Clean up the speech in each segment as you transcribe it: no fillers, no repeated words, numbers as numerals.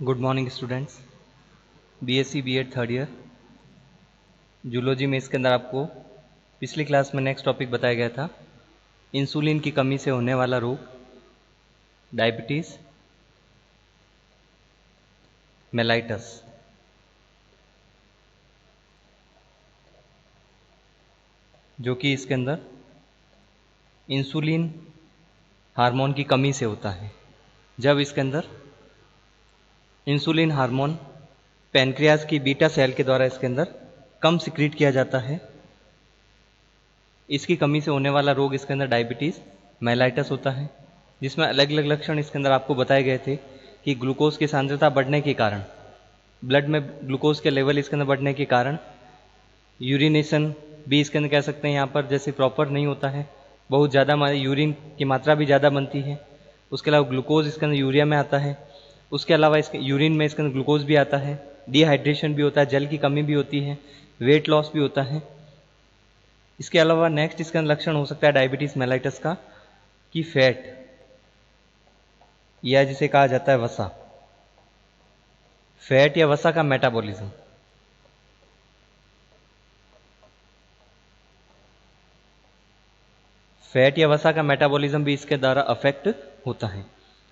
Good morning students. BSc BEd third year zoology में इसके अंदर आपको पिछली क्लास में नेक्स्ट टॉपिक बताया गया था इंसुलिन की कमी से होने वाला रोग डायबिटीज़ मेलाइटस। जो कि इसके अंदर इंसुलिन हार्मोन की कमी से होता है। जब इसके अंदर इंसुलिन हार्मोन पैनक्रियाज की बीटा सेल के द्वारा इसके अंदर कम सिक्रीट किया जाता है, इसकी कमी से होने वाला रोग इसके अंदर डायबिटीज़ मेलाइटस होता है, जिसमें अलग अलग लक्षण इसके अंदर आपको बताए गए थे कि ग्लूकोज की सांद्रता बढ़ने के कारण, ब्लड में ग्लूकोज के लेवल इसके अंदर बढ़ने के कारण यूरिनेशन भी इसके अंदर कह सकते हैं यहाँ पर जैसे प्रॉपर नहीं होता है, बहुत ज़्यादा यूरिन की मात्रा भी ज़्यादा बनती है। उसके अलावा ग्लूकोज इसके अंदर यूरिया में आता है, उसके अलावा इसके यूरिन में इसके अंदर ग्लूकोज भी आता है, डिहाइड्रेशन भी होता है, जल की कमी भी होती है, वेट लॉस भी होता है। इसके अलावा नेक्स्ट इसका लक्षण हो सकता है डायबिटीज़ मेलाइटस का कि फैट या जिसे कहा जाता है वसा, फैट या वसा का मेटाबॉलिज्म, फैट या वसा का मेटाबॉलिज्म भी इसके द्वारा अफेक्ट होता है।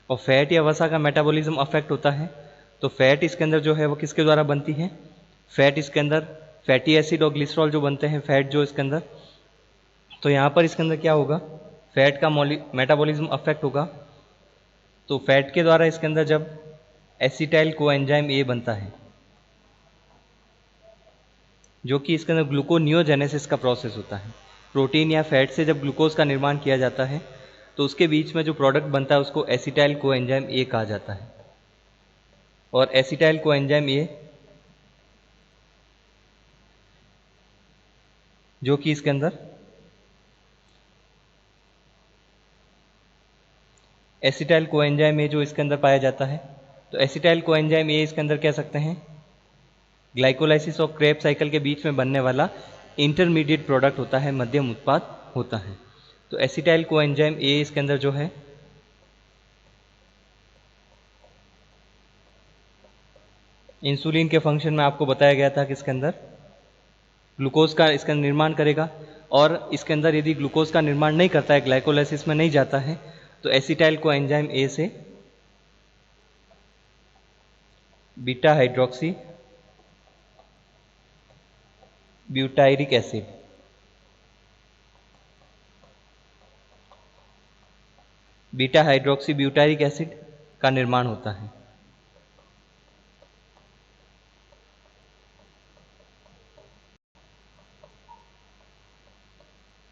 और फैट या वसा का मेटाबॉलिज्म अफेक्ट होता है तो फैट इसके अंदर जो है वो किसके द्वारा बनती है, फैट इसके अंदर फैटी एसिड और ग्लिसरॉल जो बनते हैं फैट जो इसके अंदर, तो यहाँ पर इसके अंदर क्या होगा, फैट का मेटाबॉलिज्म अफेक्ट होगा। तो फैट के द्वारा इसके अंदर जब एसिटाइल कोएंजाइम ए बनता है जो कि इसके अंदर ग्लूकोनियोजेनेसिस का प्रोसेस होता है, प्रोटीन या फैट से जब ग्लूकोज का निर्माण किया जाता है तो उसके बीच में जो प्रोडक्ट बनता है उसको एसिटाइल कोएंजाइम ए कहा जाता है। और एसिटाइल कोएंजाइम ए जो कि इसके अंदर एसिटाइल कोएंजाइम ए जो इसके अंदर पाया जाता है, तो एसिटाइल कोएंजाइम ए इसके अंदर कह सकते हैं ग्लाइकोलाइसिस और क्रेब्स साइकिल के बीच में बनने वाला इंटरमीडिएट प्रोडक्ट होता है, मध्यम उत्पाद होता है। तो एसिटाइल कोएंजाइम ए इसके अंदर जो है इंसुलिन के फंक्शन में आपको बताया गया था कि इसके अंदर ग्लूकोज का इसका निर्माण करेगा, और इसके अंदर यदि ग्लूकोज का निर्माण नहीं करता है, ग्लाइकोलाइसिस में नहीं जाता है, तो एसिटाइल कोएंजाइम ए से beta hydroxy butyric acid beta hydroxy butyric acid का निर्माण होता है।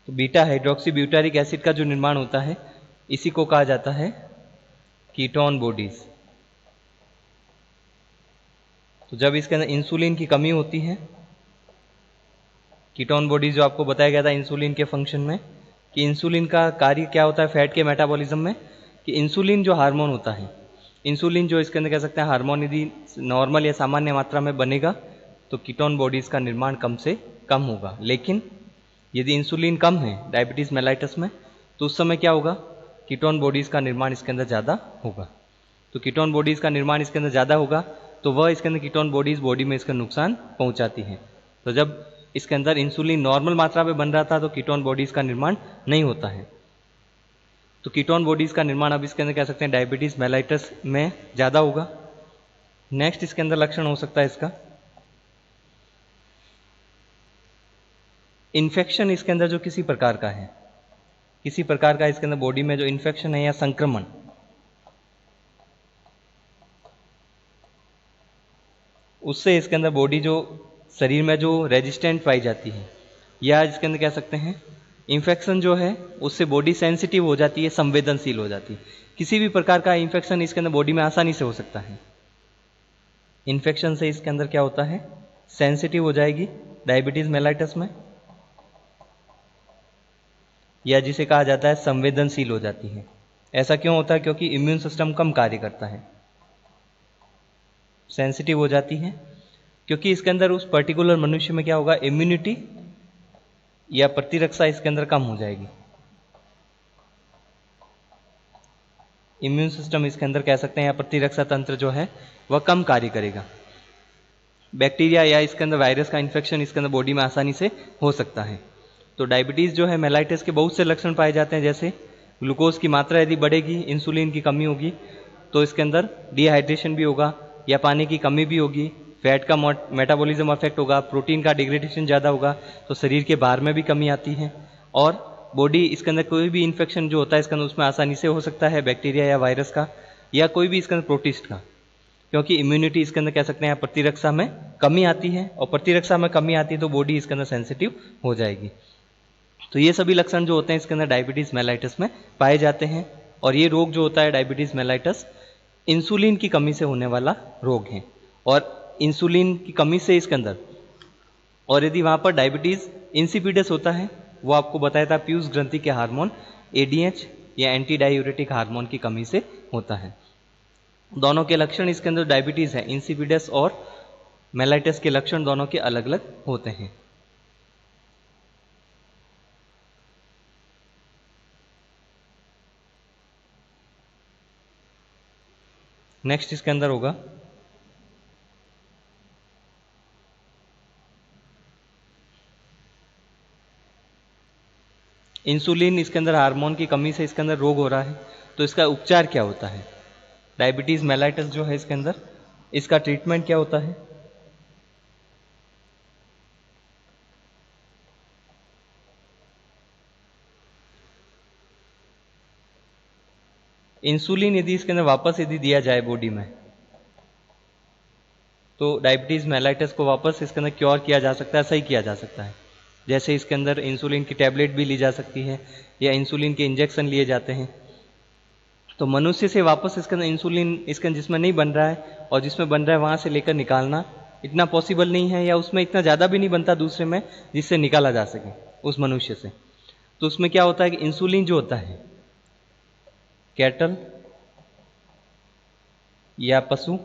तो बीटा हाइड्रोक्सी ब्यूटारिक एसिड का जो निर्माण होता है इसी को कहा जाता है कीटोन बॉडीज। तो जब इसके अंदर इंसुलिन की कमी होती है, कीटोन बॉडीज जो आपको बताया गया था इंसुलिन के फंक्शन में कि इंसुलिन का कार्य क्या होता है फैट के मेटाबॉलिज्म में, कि इंसुलिन जो हार्मोन होता है, इंसुलिन जो इसके अंदर कह सकते हैं हार्मोन यदि नॉर्मल या सामान्य मात्रा में बनेगा तो कीटोन बॉडीज का निर्माण कम से कम होगा। लेकिन यदि इंसुलिन कम है डायबिटीज़ मेलाइटस में तो उस समय क्या होगा, कीटोन बॉडीज़ का निर्माण इसके अंदर ज़्यादा होगा। तो कीटोन बॉडीज़ का निर्माण इसके अंदर ज़्यादा होगा तो वह इसके अंदर कीटोन बॉडीज़ बॉडी में इसका नुकसान पहुंचाती हैं। तो जब इसके अंदर इंसुलिन नॉर्मल मात्रा में बन रहा था तो कीटोन बॉडीज़ का निर्माण नहीं होता है। तो कीटोन बॉडीज़ का निर्माण अब इसके अंदर कह सकते हैं डायबिटीज़ मेलाइटस में ज़्यादा होगा। नेक्स्ट इसके अंदर लक्षण हो सकता है इसका इन्फेक्शन, इसके अंदर जो किसी प्रकार का है, किसी प्रकार का इसके अंदर बॉडी में जो इन्फेक्शन है या संक्रमण, उससे इसके अंदर बॉडी जो शरीर में जो रेजिस्टेंट पाई जाती है, या इसके अंदर कह सकते हैं इन्फेक्शन जो है उससे बॉडी सेंसिटिव हो जाती है, संवेदनशील हो जाती है। किसी भी प्रकार का इन्फेक्शन इसके अंदर बॉडी में आसानी से हो सकता है। इन्फेक्शन से इसके अंदर क्या होता है, सेंसिटिव हो जाएगी डायबिटीज़ मेलाइटस में, या जिसे कहा जाता है संवेदनशील हो जाती है। ऐसा क्यों होता है, क्योंकि इम्यून सिस्टम कम कार्य करता है, सेंसिटिव हो जाती है, क्योंकि इसके अंदर उस पर्टिकुलर मनुष्य में क्या होगा, इम्यूनिटी या प्रतिरक्षा इसके अंदर कम हो जाएगी। इम्यून सिस्टम इसके अंदर कह सकते हैं या प्रतिरक्षा तंत्र जो है वह कम कार्य करेगा। बैक्टीरिया या इसके अंदर वायरस का इन्फेक्शन इसके अंदर बॉडी में आसानी से हो सकता है। तो डायबिटीज़ जो है मेलाइटिस के बहुत से लक्षण पाए जाते हैं, जैसे ग्लूकोज की मात्रा यदि बढ़ेगी, इंसुलिन की कमी होगी तो इसके अंदर डिहाइड्रेशन भी होगा या पानी की कमी भी होगी, फैट का मेटाबॉलिज्म अफेक्ट होगा, प्रोटीन का डिग्रेडेशन ज़्यादा होगा तो शरीर के भार में भी कमी आती है, और बॉडी इसके अंदर कोई भी इन्फेक्शन जो होता है इसके अंदर उसमें आसानी से हो सकता है, बैक्टीरिया या वायरस का या कोई भी इसके अंदर प्रोटिस्ट का, क्योंकि इम्यूनिटी इसके अंदर कह सकते हैं प्रतिरक्षा में कमी आती है, और प्रतिरक्षा में कमी आती है तो बॉडी इसके अंदर सेंसिटिव हो जाएगी। तो ये सभी लक्षण जो होते हैं इसके अंदर डायबिटीज़ मेलाइटिस में पाए जाते हैं। और ये रोग जो होता है डायबिटीज़ मेलाइटिस इंसुलिन की कमी से होने वाला रोग है, और इंसुलिन की कमी से इसके अंदर, और यदि वहाँ पर डायबिटीज़ इंसिपिडस होता है, वो आपको बताया था पीयूष ग्रंथि के हार्मोन ADH या एंटी डायूरेटिक हार्मोन की कमी से होता है। दोनों के लक्षण इसके अंदर डायबिटीज़ है, इंसिपिडस और मेलाइटिस के लक्षण दोनों के अलग अलग होते हैं। नेक्स्ट इसके अंदर होगा इंसुलिन, इसके अंदर हार्मोन की कमी से इसके अंदर रोग हो रहा है, तो इसका उपचार क्या होता है। डायबिटीज़ मेलाइटिस जो है इसके अंदर इसका ट्रीटमेंट क्या होता है। इंसुलिन यदि इसके अंदर वापस यदि दिया जाए बॉडी में, तो डायबिटीज़ मेलाइटिस को वापस इसके अंदर क्योर किया जा सकता है, सही किया जा सकता है। जैसे इसके अंदर इंसुलिन की टैबलेट भी ली जा सकती है या इंसुलिन के इंजेक्शन लिए जाते हैं। तो मनुष्य से वापस इसके अंदर इंसुलिन इसके अंदर जिसमें नहीं बन रहा है और जिसमें बन रहा है वहाँ से लेकर निकालना इतना पॉसिबल नहीं है, या उसमें इतना ज़्यादा भी नहीं बनता दूसरे में जिससे निकाला जा सके उस मनुष्य से। तो उसमें क्या होता है कि इंसुलिन जो होता है कैटल या पशु,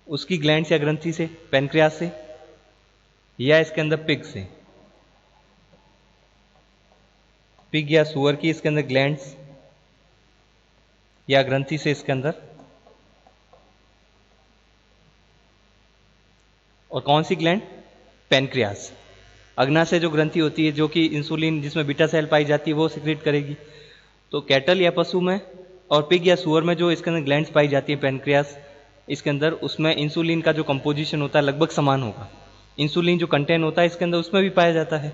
उसकी ग्लैंड्स या ग्रंथि से, पैनक्रियास से, या इसके अंदर पिग या सुअर की इसके अंदर ग्लैंड्स या ग्रंथि से इसके अंदर, और कौन सी ग्लैंड, पैनक्रियास, अग्नाशय जो ग्रंथि होती है जो कि इंसुलिन जिसमें बीटा सेल पाई जाती है वो सिक्रेट करेगी। तो कैटल या पशु में और पिग या सुअर में जो इसके अंदर ग्लैंड्स पाई जाती है पैनक्रियास इसके अंदर, उसमें इंसुलिन का जो कंपोजिशन होता है लगभग समान होगा। इंसुलिन जो कंटेन होता है इसके अंदर उसमें भी पाया जाता है।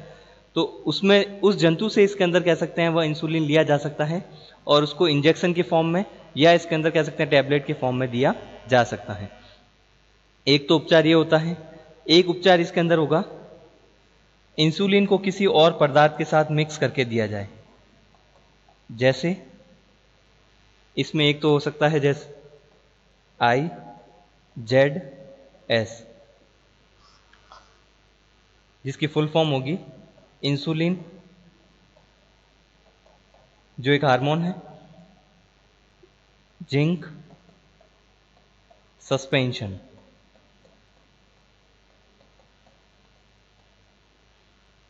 तो उसमें उस जंतु से इसके अंदर कह सकते हैं वह इंसुलिन लिया जा सकता है और उसको इंजेक्शन के फॉर्म में या इसके अंदर कह सकते हैं टैबलेट के फॉर्म में दिया जा सकता है। एक तो उपचार ये होता है। एक उपचार इसके अंदर होगा इंसुलिन को किसी और पदार्थ के साथ मिक्स करके दिया जाए। जैसे इसमें एक तो हो सकता है जैसे IZS, जिसकी फुल फॉर्म होगी इंसुलिन जो एक हार्मोन है, जिंक सस्पेंशन।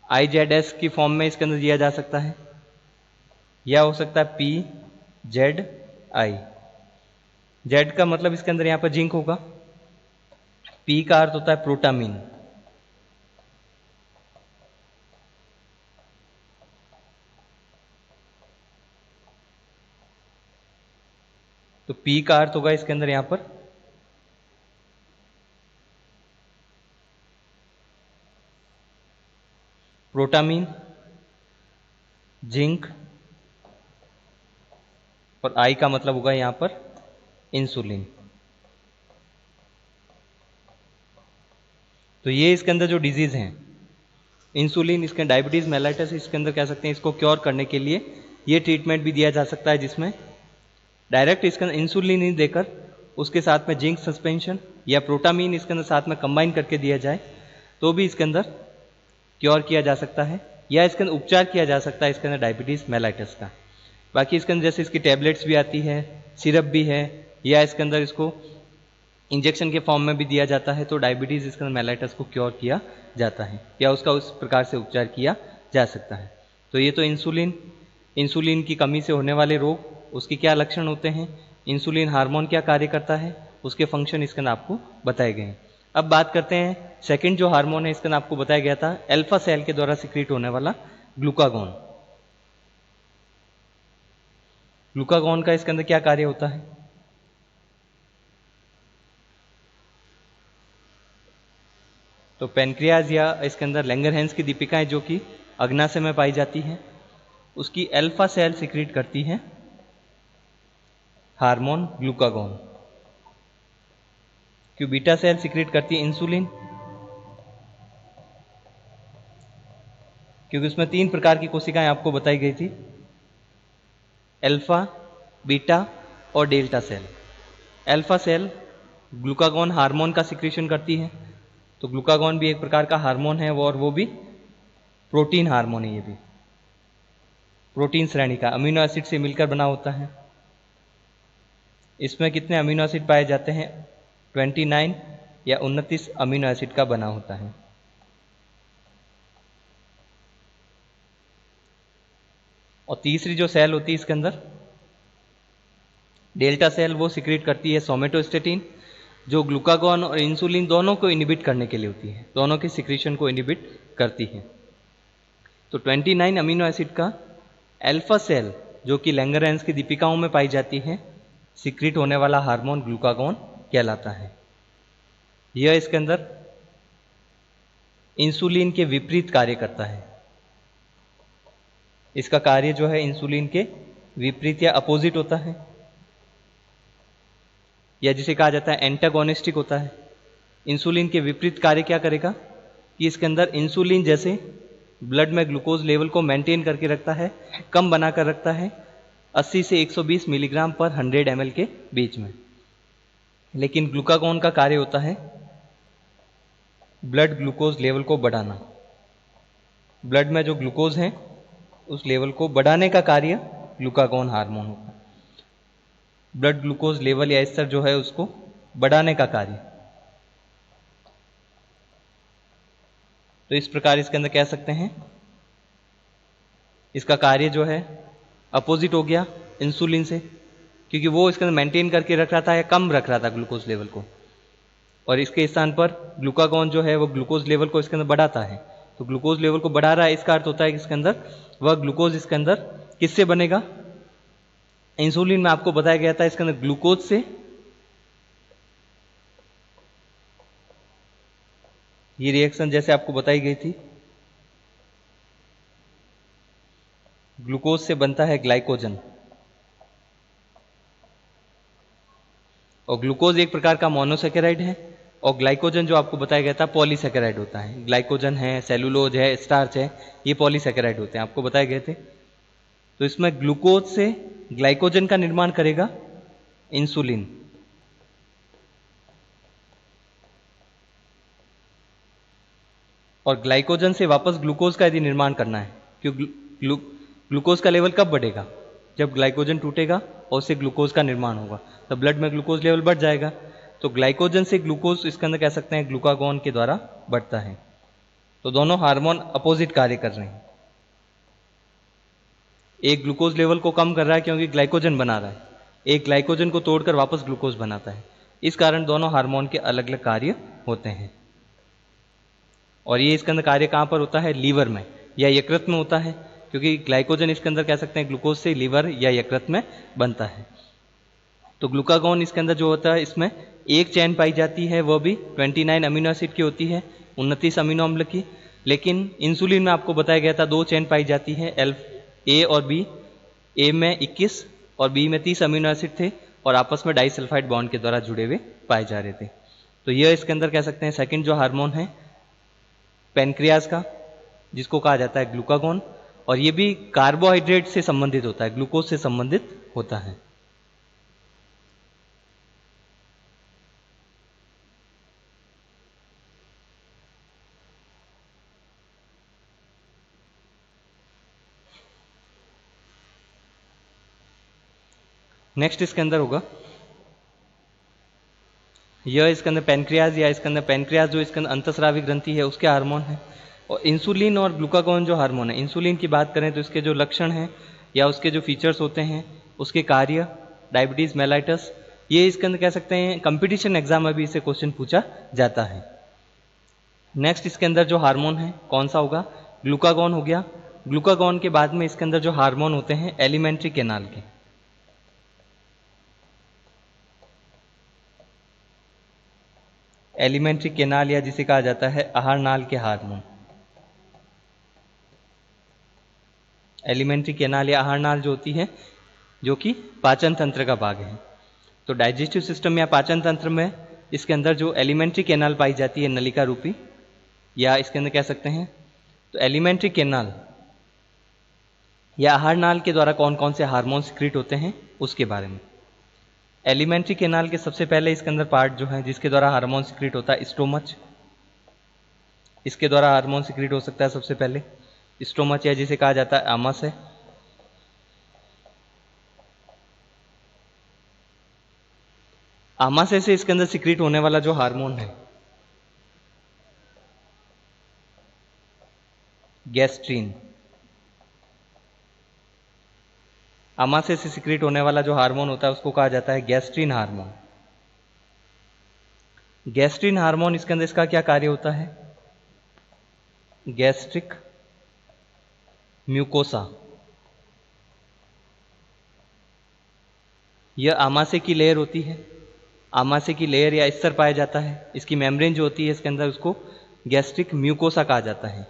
IZS की फॉर्म में इसके अंदर दिया जा सकता है, या हो सकता है PZI। जेड का मतलब इसके अंदर यहां पर जिंक होगा, पी का अर्थ होता है प्रोटामीन, तो पी का अर्थ होगा इसके अंदर यहां पर प्रोटामीन, जिंक, और आई का मतलब होगा यहां पर इंसुलिन। तो ये इसके अंदर जो डिजीज हैं इंसुलिन, इसके डायबिटीज मेलाइटिस, इसके अंदर कह सकते हैं इसको क्योर करने के लिए ये ट्रीटमेंट भी दिया जा सकता है, जिसमें डायरेक्ट इसके अंदर इंसुलिन नहीं देकर उसके साथ में जिंक सस्पेंशन या प्रोटामीन इसके अंदर साथ में कंबाइन करके दिया जाए तो भी इसके अंदर क्योर किया जा सकता है, या इसके अंदर उपचार किया जा सकता है इसके अंदर डायबिटीज मेलाइटिस का। बाकी इसके अंदर जैसे इसकी टैबलेट्स भी आती है, सिरप भी है, या इसके अंदर इसको इंजेक्शन के फॉर्म में भी दिया जाता है, तो डायबिटीज़ इसके अंदर मेलाइटिस को क्योर किया जाता है या उसका उस प्रकार से उपचार किया जा सकता है। तो ये तो इंसुलिन इंसुलिन की कमी से होने वाले रोग, उसके क्या लक्षण होते हैं, इंसुलिन हार्मोन क्या कार्य करता है, उसके फंक्शन इसके अंदर आपको बताए गए हैं। अब बात करते हैं सेकंड जो हार्मोन है, इसके अंदर आपको बताया गया था अल्फा सेल के द्वारा सिक्रीट होने वाला ग्लूकागॉन। ग्लूकागॉन का इसके अंदर क्या कार्य होता है? तो पेनक्रियाज या इसके अंदर लैंगरहैंस की दीपिकाएं जो कि अग्नाशय में पाई जाती हैं, उसकी अल्फा सेल सिक्रीट करती है हार्मोन ग्लूकागॉन। क्यों बीटा सेल सिक्रीट करती है इंसुलिन? क्योंकि उसमें 3 प्रकार की कोशिकाएं आपको बताई गई थी, अल्फा, बीटा और delta cell. Alpha cell glucagon hormone का सिक्रीशन करती है, तो ग्लूकागॉन भी एक प्रकार का हार्मोन है, और वो भी प्रोटीन हार्मोन है। ये भी प्रोटीन श्रेणी का अमीनो एसिड से मिलकर बना होता है। इसमें कितने अमीनो एसिड पाए जाते हैं? 29 या 29 अमीनो एसिड का बना होता है। और तीसरी जो सेल होती है इसके अंदर डेल्टा सेल, वो सिक्रीट करती है सोमेटोस्टेटिन, जो ग्लूकागॉन और इंसुलिन दोनों को इनहिबिट करने के लिए होती है, दोनों के सिक्रीशन को इनहिबिट करती है। तो 29 अमीनो एसिड का अल्फा सेल जो कि लैंगरहैंस की दीपिकाओं में पाई जाती है, सिक्रीट होने वाला हार्मोन ग्लूकागॉन कहलाता है। यह इसके अंदर इंसुलिन के विपरीत कार्य करता है। इसका कार्य जो है इंसुलिन के विपरीत या अपोजिट होता है, या जिसे कहा जाता है एंटागोनिस्टिक होता है। इंसुलिन के विपरीत कार्य क्या करेगा कि इसके अंदर इंसुलिन जैसे ब्लड में ग्लूकोज लेवल को मेंटेन करके रखता है, कम बनाकर रखता है 80 से 120 मिलीग्राम पर 100 ml के बीच में। लेकिन ग्लूकागॉन का कार्य होता है ब्लड ग्लूकोज लेवल को बढ़ाना। ब्लड में जो ग्लूकोज है उस लेवल को बढ़ाने का कार्य ग्लूकागॉन हार्मोन होता है। ब्लड ग्लूकोज लेवल या स्तर जो है उसको बढ़ाने का कार्य। तो इस प्रकार इसके अंदर कह सकते हैं इसका कार्य जो है अपोजिट हो गया इंसुलिन से, क्योंकि वो इसके अंदर मेंटेन करके रख रहा था या कम रख रहा था ग्लूकोज लेवल को, और इसके स्थान पर ग्लूकागॉन जो है वो ग्लूकोज लेवल को इसके अंदर बढ़ाता है। तो ग्लूकोज लेवल को बढ़ा रहा है, इसका अर्थ होता है कि इसके अंदर वह ग्लूकोज इसके अंदर किससे बनेगा? इंसुलिन में आपको बताया गया था इसके अंदर ग्लूकोज से। ये रिएक्शन जैसे आपको बताई गई थी, ग्लूकोज से बनता है ग्लाइकोजन, और ग्लूकोज एक प्रकार का मोनोसेकेराइड है, और ग्लाइकोजन जो आपको बताया गया था पॉलीसेकेराइड होता है। ग्लाइकोजन है, सेलुलोज है, स्टार्च है, ये पॉलीसेकेराइड होते हैं, आपको बताए गए थे। तो इसमें ग्लूकोज से ग्लाइकोजन का निर्माण करेगा इंसुलिन, और ग्लाइकोजन से वापस ग्लूकोज का यदि निर्माण करना है, क्योंकि ग्लूकोज का लेवल कब बढ़ेगा? जब ग्लाइकोजन टूटेगा और उससे ग्लूकोज का निर्माण होगा, तो ब्लड में ग्लूकोज लेवल बढ़ जाएगा। तो ग्लाइकोजन से ग्लूकोज इसके अंदर कह सकते हैं ग्लूकागॉन के द्वारा बढ़ता है। तो दोनों हार्मोन अपोजिट कार्य कर रहे हैं। एक ग्लूकोज लेवल को कम कर रहा है क्योंकि ग्लाइकोजन बना रहा है, एक ग्लाइकोजन को तोड़कर वापस ग्लूकोज बनाता है। इस कारण दोनों हार्मोन के अलग अलग कार्य होते हैं। और ये इसके अंदर कार्य कहाँ पर होता है? लीवर में या यकृत में होता है, क्योंकि ग्लाइकोजन इसके अंदर कह सकते हैं ग्लूकोज से लीवर या यकृत में बनता है। तो ग्लूकागॉन इसके अंदर जो होता है, इसमें एक चैन पाई जाती है, वह भी 29 अमीनो एसिड की होती है, 29 अमीनो अम्ल की। लेकिन इंसुलिन में आपको बताया गया था 2 चैन पाई जाती है, ए और बी। ए में 21 और बी में 30 अमीनो एसिड थे, और आपस में डाइसल्फाइड बॉन्ड के द्वारा जुड़े हुए पाए जा रहे थे। तो यह इसके अंदर कह सकते हैं सेकंड जो हार्मोन है पैनक्रियाज का, जिसको कहा जाता है ग्लूकागॉन, और ये भी कार्बोहाइड्रेट से संबंधित होता है, ग्लूकोज से संबंधित होता है। नेक्स्ट इसके अंदर होगा, यह इसके अंदर पैनक्रियाज या इसके अंदर पैनक्रियाज जो इसके अंदर अंतस्रावी ग्रंथि है उसके हार्मोन है। और इंसुलिन और ग्लूकागॉन जो हार्मोन है, इंसुलिन की बात करें तो इसके जो लक्षण हैं या उसके जो फीचर्स होते हैं, उसके कार्य, डायबिटीज़ मेलाइटस, ये इसके अंदर कह सकते हैं कंपटीशन एग्जाम में भी इससे क्वेश्चन पूछा जाता है। नेक्स्ट इसके अंदर जो हार्मोन है कौन सा होगा, ग्लूकागॉन हो गया। ग्लूकागॉन के बाद में इसके अंदर जो हार्मोन होते हैं एलिमेंट्री केनाल के, एलिमेंट्री केनाल या जिसे कहा जाता है आहार नाल के हार्मोन। एलिमेंट्री केनाल या आहार नाल जो होती है, जो कि पाचन तंत्र का भाग है। तो डाइजेस्टिव सिस्टम या पाचन तंत्र में इसके अंदर जो एलिमेंट्री केनाल पाई जाती है नलिका रूपी, या इसके अंदर कह सकते हैं, तो एलिमेंट्री केनाल या आहार नाल के द्वारा कौन कौन से हार्मोन सिक्रीट होते हैं उसके बारे में। एलिमेंट्री केनाल के सबसे पहले इसके अंदर पार्ट जो है जिसके द्वारा हार्मोन सिक्रीट होता है, स्टोमच। इसके द्वारा हार्मोन सिक्रीट हो सकता है सबसे पहले स्टोमच, या जिसे कहा जाता है आमाशय। आमाशय से इसके अंदर सिक्रीट होने वाला जो हार्मोन है गैस्ट्रीन। आमाशय से सिक्रीट होने वाला जो हार्मोन होता है उसको कहा जाता है गैस्ट्रीन हार्मोन। गैस्ट्रीन हार्मोन इसके अंदर इसका क्या कार्य होता है, गैस्ट्रिक म्यूकोसा, यह आमाशय की लेयर होती है, आमाशय की लेयर या स्तर पाया जाता है। इसकी मेम्ब्रेन जो होती है इसके अंदर उसको गैस्ट्रिक म्यूकोसा कहा जाता है।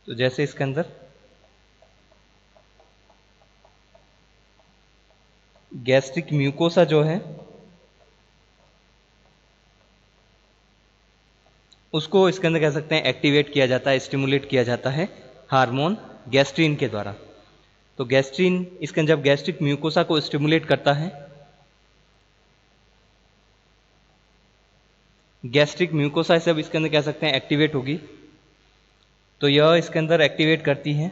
तो जैसे इसके अंदर गैस्ट्रिक म्यूकोसा जो है उसको इसके अंदर कह सकते हैं एक्टिवेट किया जाता है, स्टिमुलेट किया जाता है हार्मोन गैस्ट्रीन के द्वारा। तो गैस्ट्रीन इसके अंदर जब गैस्ट्रिक म्यूकोसा को स्टिमुलेट करता है, गैस्ट्रिक म्यूकोसा से अब इसके अंदर कह सकते हैं एक्टिवेट होगी, तो यह इसके अंदर एक्टिवेट करती है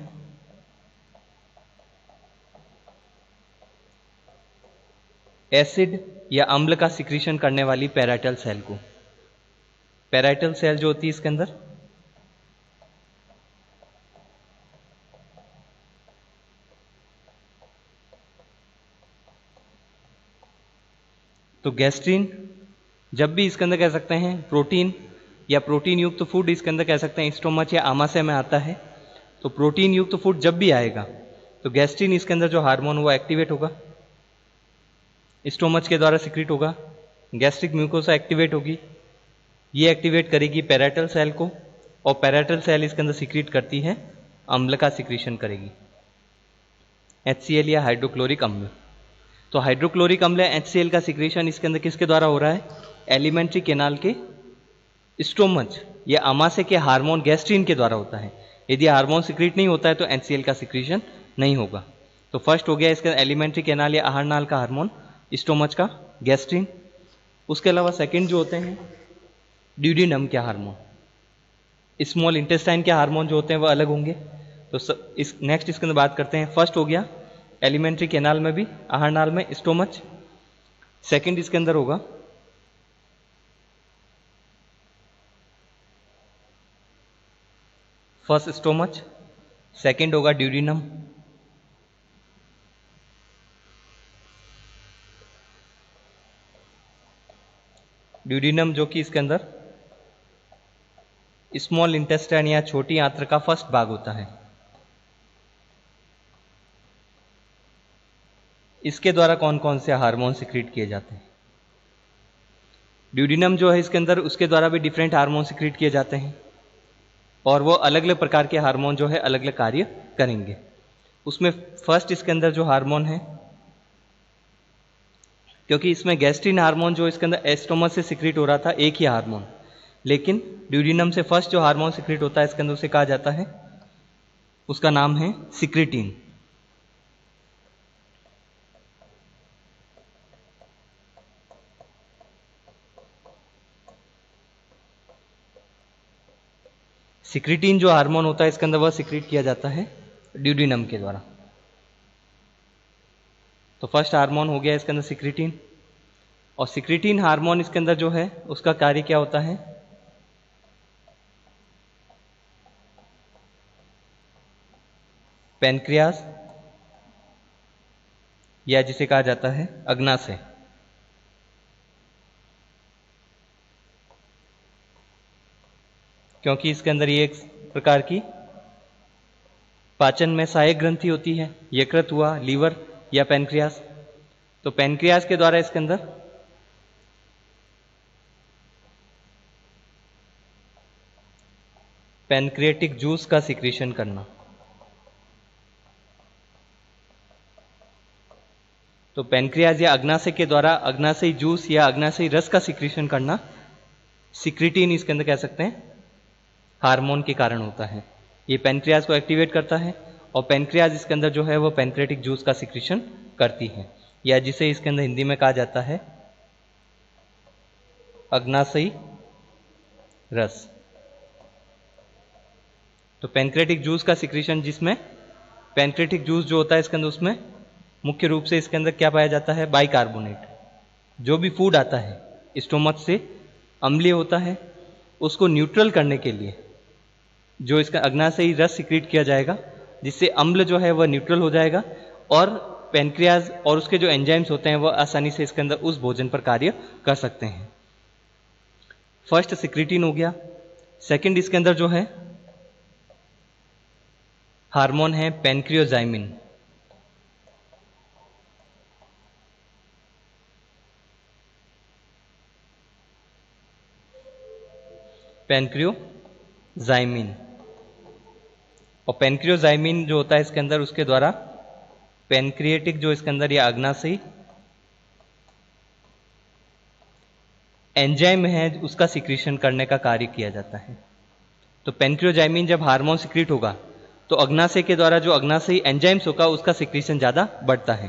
एसिड या अम्ल का सिक्रीशन करने वाली पैराइटल सेल को। पैराइटल सेल जो होती है इसके अंदर तो गैस्ट्रीन जब भी इसके अंदर कह सकते हैं प्रोटीन या प्रोटीन युक्त फूड इसके अंदर कह सकते हैं स्टोमच या आमाशय में आता है, तो प्रोटीन युक्त फूड जब भी आएगा तो गैस्ट्रीन इसके अंदर जो हार्मोन वो एक्टिवेट होगा, स्टोमच के द्वारा सिक्रीट होगा, गैस्ट्रिक म्यूकोसा एक्टिवेट होगी, ये एक्टिवेट करेगी पैराइटल सेल को, और पैराइटल सेल इसके अंदर सिक्रीट करती है अम्ल का सिक्रीशन करेगी, HCl या हाइड्रोक्लोरिक अम्ल। तो हाइड्रोक्लोरिक अम्ल HCl का सिक्रीशन इसके अंदर किसके द्वारा हो रहा है, एलिमेंट्री केनाल के स्टोमच या आमाशय के हार्मोन गैस्ट्रीन के द्वारा होता है। यदि हार्मोन सिक्रीट नहीं होता है तो HCl का सिक्रीशन नहीं होगा। तो फर्स्ट हो गया इसका एलिमेंट्री केनाल या आहार नाल का हार्मोन स्टोमच का गैस्ट्रीन। उसके अलावा सेकंड जो होते हैं ड्यूडेनम के हार्मोन, स्मॉल इंटेस्टाइन के हार्मोन जो होते हैं वह अलग होंगे। तो इस नेक्स्ट इसके अंदर बात करते हैं। फर्स्ट हो गया एलिमेंट्री केनाल में भी, आहार नाल में स्टोमच। सेकंड इसके अंदर होगा फर्स्ट स्टोमच, सेकंड होगा ड्यूडेनम, ड्यूडेनम जो कि इसके अंदर स्मॉल इंटेस्टाइन या छोटी आंत्र का फर्स्ट भाग होता है। इसके द्वारा कौन कौन से हार्मोन सिक्रीट किए जाते हैं, ड्यूडेनम जो है इसके अंदर उसके द्वारा भी डिफरेंट हार्मोन सिक्रीट किए जाते हैं, और वो अलग अलग प्रकार के हार्मोन जो है अलग अलग कार्य करेंगे। उसमें फर्स्ट इसके अंदर जो हार्मोन है, क्योंकि इसमें गैस्ट्रीन हार्मोन जो इसके अंदर एस्टोमस से सिक्रीट हो रहा था एक ही हार्मोन, लेकिन ड्यूडेनम से फर्स्ट जो हार्मोन सिक्रीट होता है इसके अंदर उसे कहा जाता है, उसका नाम है सिक्रीटीन। सिक्रीटीन जो हार्मोन होता है इसके अंदर वह सिक्रीट किया जाता है ड्यूडेनम के द्वारा। तो फर्स्ट हार्मोन हो गया इसके अंदर सिक्रीटीन, और सिक्रीटीन हार्मोन इसके अंदर जो है उसका कार्य क्या होता है, पैनक्रियाज या जिसे कहा जाता है अग्नाशय। क्योंकि इसके अंदर ये एक प्रकार की पाचन में सहायक ग्रंथि होती है, यकृत हुआ, लीवर या पैनक्रियास। तो पैनक्रियास के द्वारा इसके अंदर पैनक्रियाटिक जूस का सिक्रीशन करना। तो पैनक्रियाज या अग्नाशय के द्वारा अग्नाशयी जूस या अग्नाशयी रस का सिक्रीशन करना सिक्रिटीन इसके अंदर कह सकते हैं हार्मोन के कारण होता है। ये पैनक्रियाज को एक्टिवेट करता है और पैनक्रियाज इसके अंदर जो है वो पैनक्रियाटिक जूस का सिक्रीशन करती है, या जिसे इसके अंदर हिंदी में कहा जाता है अग्नाशयी रस। तो पैनक्रियाटिक जूस का सिक्रीशन, जिसमें पैनक्रियाटिक जूस जो होता है इसके अंदर उसमें मुख्य रूप से इसके अंदर क्या पाया जाता है, बाइकार्बोनेट। जो भी फूड आता है स्टोमक से अम्लीय होता है, उसको न्यूट्रल करने के लिए जो इसका अग्नाशयी रस सिक्रीट किया जाएगा, जिससे अम्ल जो है वह न्यूट्रल हो जाएगा और पैनक्रियाज और उसके जो एंजाइम्स होते हैं वह आसानी से इसके अंदर उस भोजन पर कार्य कर सकते हैं। फर्स्ट सिक्रिटीन हो गया। सेकंड इसके अंदर जो है हार्मोन है पैनक्रियोजाइमिन। पैनक्रियोजाइमिन और पैनक्रियोजाइमिन जो होता है इसके अंदर, उसके द्वारा पैनक्रिएटिक जो इसके अंदर या अग्नाशयी एंजाइम है उसका सिक्रीशन करने का कार्य किया जाता है। तो पैनक्रियोजाइमिन जब हार्मोन सिक्रीट होगा तो अग्नाशय के द्वारा जो अग्नाशयी एंजाइम्स होगा उसका सिक्रीशन ज़्यादा बढ़ता है।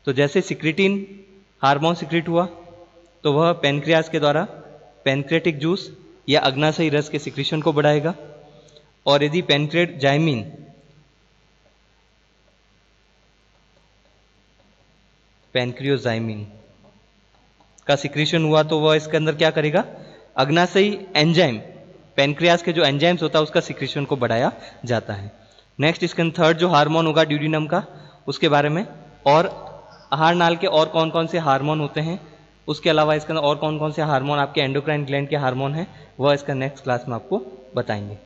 तो जैसे सिक्रिटीन हार्मोन सिक्रीट हुआ तो वह पैनक्रियाज के द्वारा पैनक्रियाटिक जूस या अग्नाशयी रस के सिक्रीशन को बढ़ाएगा, और यदि पैनक्रियोजाइमिन का सिक्रीशन हुआ तो वह इसके अंदर क्या करेगा, अग्नाशयी एंजाइम, पैनक्रियाज के जो एंजाइम्स होता है उसका सिक्रीशन को बढ़ाया जाता है। नेक्स्ट इसके अंदर थर्ड जो हार्मोन होगा ड्यूडिनम का, उसके बारे में, और आहार नाल के और कौन कौन से हार्मोन होते हैं, उसके अलावा इसके अंदर और कौन कौन से हार्मोन आपके एंडोक्राइन ग्लैंड के हार्मोन हैं, वह इसका नेक्स्ट क्लास में आपको बताएंगे।